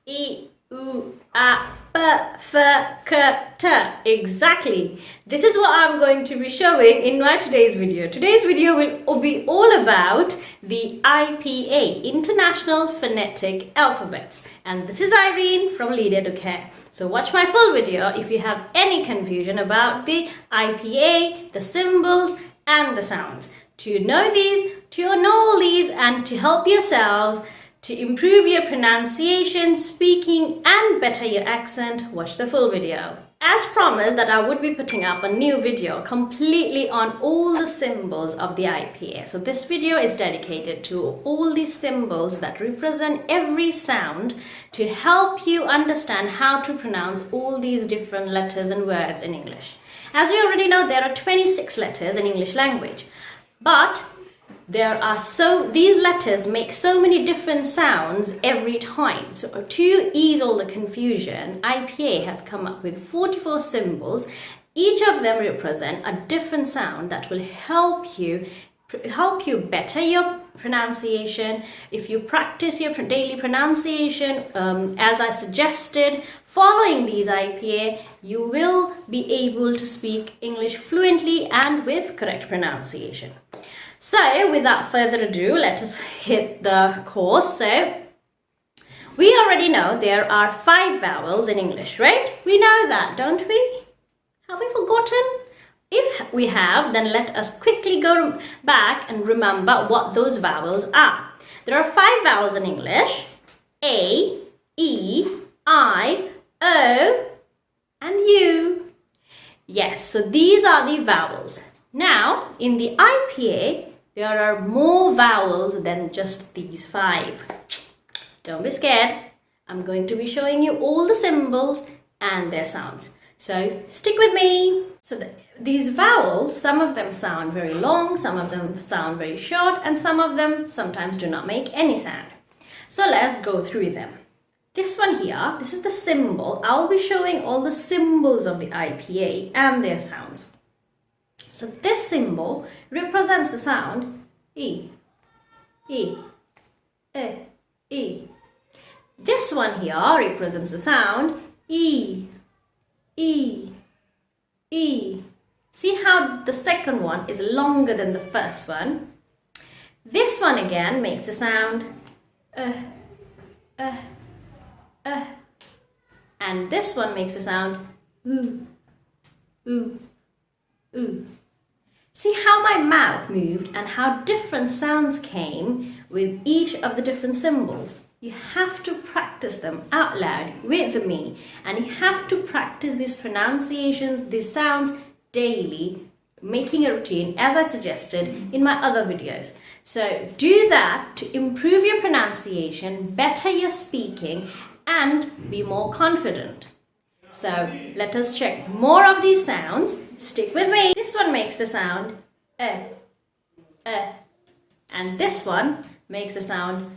E, U, A, P, F, K, T. Exactly. This is what I'm going to be showing in my today's video. Today's video will be all about the IPA, International Phonetic Alphabets. And this is Irene from Educare. So watch my full video if you have any confusion about the IPA, the symbols and the sounds. To know these, to know all these and to help yourselves to improve your pronunciation, speaking and better your accent, watch the full video. As promised that I would be putting up a new video completely on all the symbols of the IPA. So this video is dedicated to all these symbols that represent every sound to help you understand how to pronounce all these different letters and words in English. As you already know, there are 26 letters in English language, but these letters make so many different sounds every time. So to ease all the confusion, IPA has come up with 44 symbols. Each of them represent a different sound that will help you better your pronunciation. If you practice your daily pronunciation, as I suggested, following these IPA, you will be able to speak English fluently and with correct pronunciation. So without further ado, let us hit the course. So we already know there are 5 vowels in English, right? We know that, don't we? Have we forgotten? If we have, then let us quickly go back and remember what those vowels are. There are 5 vowels in English: A, E, I, O, and U. Yes, so these are the vowels. Now, in the IPA, there are more vowels than just these 5. Don't be scared. I'm going to be showing you all the symbols and their sounds. So stick with me. So these vowels, some of them sound very long, some of them sound very short, and some of them sometimes do not make any sound. So let's go through them. This one here, this is the symbol. I'll be showing all the symbols of the IPA and their sounds. So this symbol represents the sound E, E, E. This one here represents the sound E, E, E. See how the second one is longer than the first one? This one again makes the sound and this one makes the sound oo, oo, oo. See how my mouth moved and how different sounds came with each of the different symbols. You have to practice them out loud with me, and you have to practice these pronunciations, these sounds daily, making a routine as I suggested in my other videos. So do that to improve your pronunciation, better your speaking, and be more confident. So let us check more of these sounds. Stick with me. This one makes the sound and this one makes the sound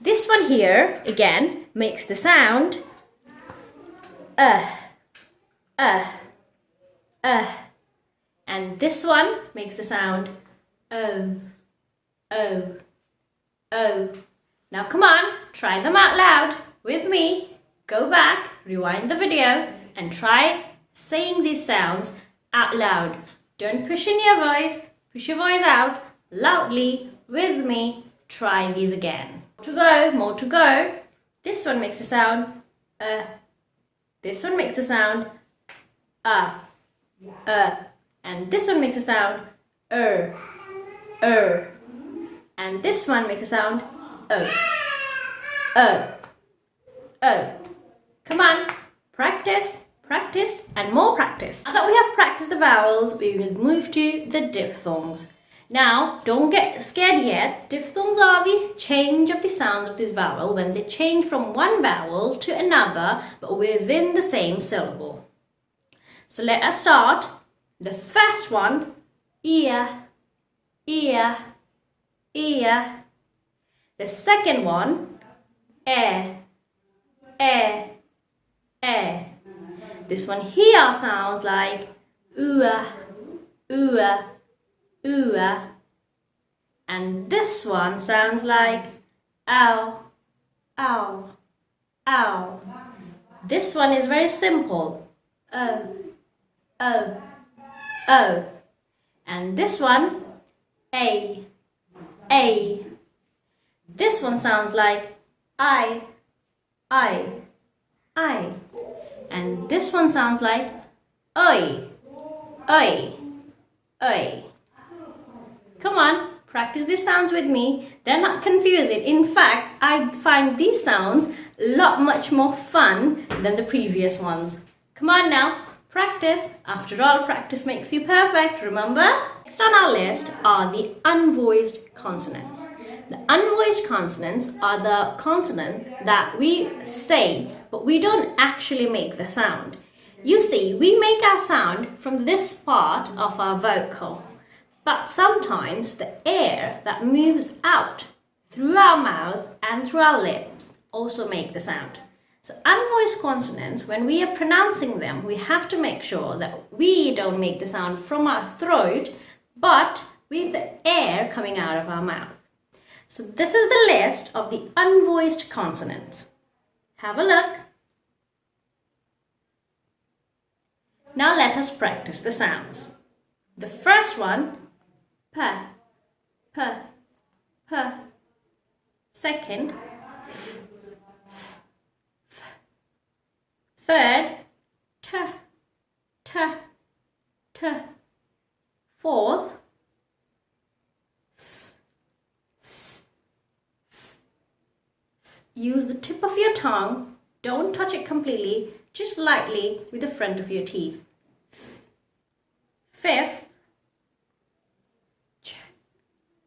This one here again makes the sound and this one makes the sound O. Now come on, try them out loud with me. Go back, rewind the video and try saying these sounds out loud. Don't push in your voice, push your voice out loudly with me. Try these again. More to go. This one makes the sound This one makes the sound and this one makes the sound and this one makes the sound O. Come on, practice, and more practice. Now that we have practiced the vowels, we will move to the diphthongs. Now, don't get scared yet. Diphthongs are the change of the sounds of this vowel when they change from one vowel to another, but within the same syllable. So let us start. The first one, ear. The second one, air. This one here sounds like ooh. And this one sounds like ow, ow, ow. This one is very simple. Oh, oh, oh. And this one, a, a. This one sounds like I, I, I. And this one sounds like oi, oi, oi. Come on, practice these sounds with me. They're not confusing. In fact, I find these sounds a lot much more fun than the previous ones. Come on now, practice. After all, practice makes you perfect, remember? Next on our list are the unvoiced consonants. The unvoiced consonants are the consonants that we say, but we don't actually make the sound. You see, we make our sound from this part of our vocal, but sometimes the air that moves out through our mouth and through our lips also make the sound. So unvoiced consonants, when we are pronouncing them, we have to make sure that we don't make the sound from our throat, but with the air coming out of our mouth. So this is the list of the unvoiced consonants. Have a look. Now let us practice the sounds. The first one, p, p, p. Second, f, f, f. Third, t, t, t. Fourth, th, th, th. Use the tip of your tongue. Don't touch it completely, just lightly with the front of your teeth. Fifth, ch,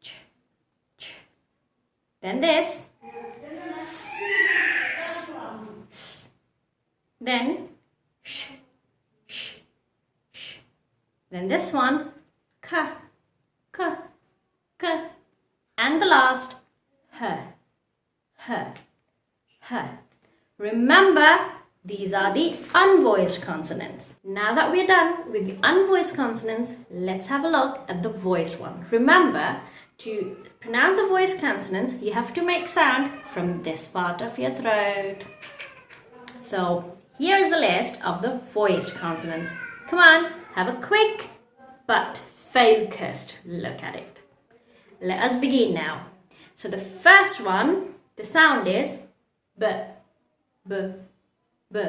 ch, ch. Then this, s, s, s. Then sh, sh, sh. Then this one, k, k, k. And the last, h, h, h. Remember, these are the unvoiced consonants. Now that we're done with the unvoiced consonants, let's have a look at the voiced one. Remember, to pronounce the voiced consonants, you have to make sound from this part of your throat. So here is the list of the voiced consonants. Come on, have a quick but focused look at it. Let us begin now. So the first one, the sound is b, b, b.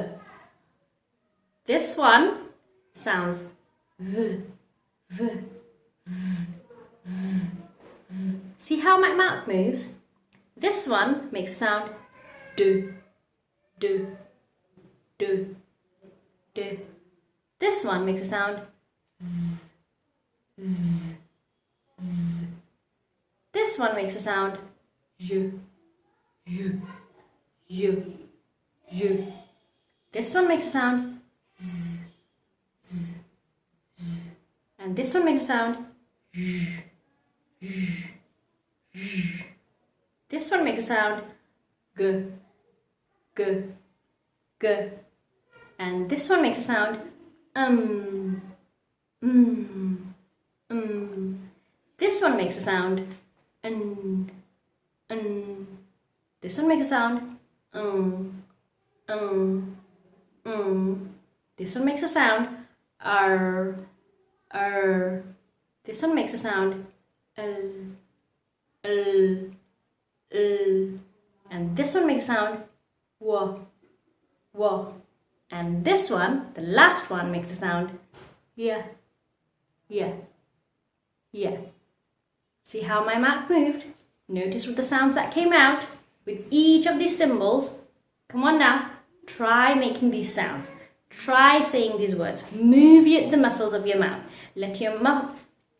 This one sounds v, v, v, v, v. See how my mouth moves? This one makes sound d, d, d, d. This one makes a sound v, v, v. This one makes a sound j, j, j, j. This one makes a sound z, z, z. And this one makes a sound z, z, z. This one makes a sound g, g, g. And this one makes a sound mm. This one makes a sound This one makes a sound This one makes a sound r. This one makes a sound l. And this one makes a sound w. And this one, the last one, makes a sound yeah. See how my mouth moved? Notice the sounds that came out with each of these symbols. Come on now, try making these sounds. Try saying these words. Move the muscles of your mouth. Let your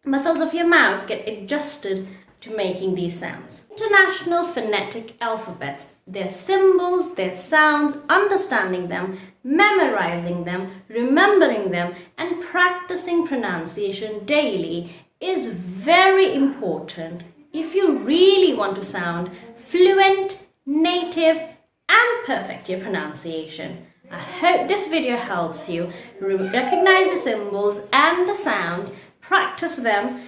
muscles of your mouth get adjusted to making these sounds. International phonetic alphabets. Their symbols, their sounds, understanding them, memorizing them, remembering them, and practicing pronunciation daily is very important if you really want to sound fluent, native, and perfect your pronunciation. I hope this video helps you recognize the symbols and the sounds, practice them,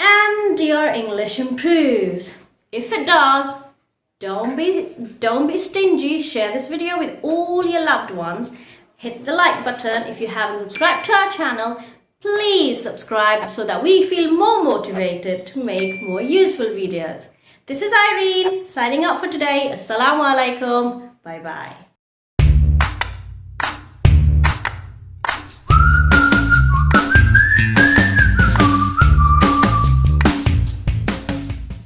and your English improves. If it does, don't be stingy. Share this video with all your loved ones. Hit the like button. If you haven't subscribed to our channel, please subscribe so that we feel more motivated to make more useful videos. This is Irene signing out for today. Assalamu alaikum. Bye bye.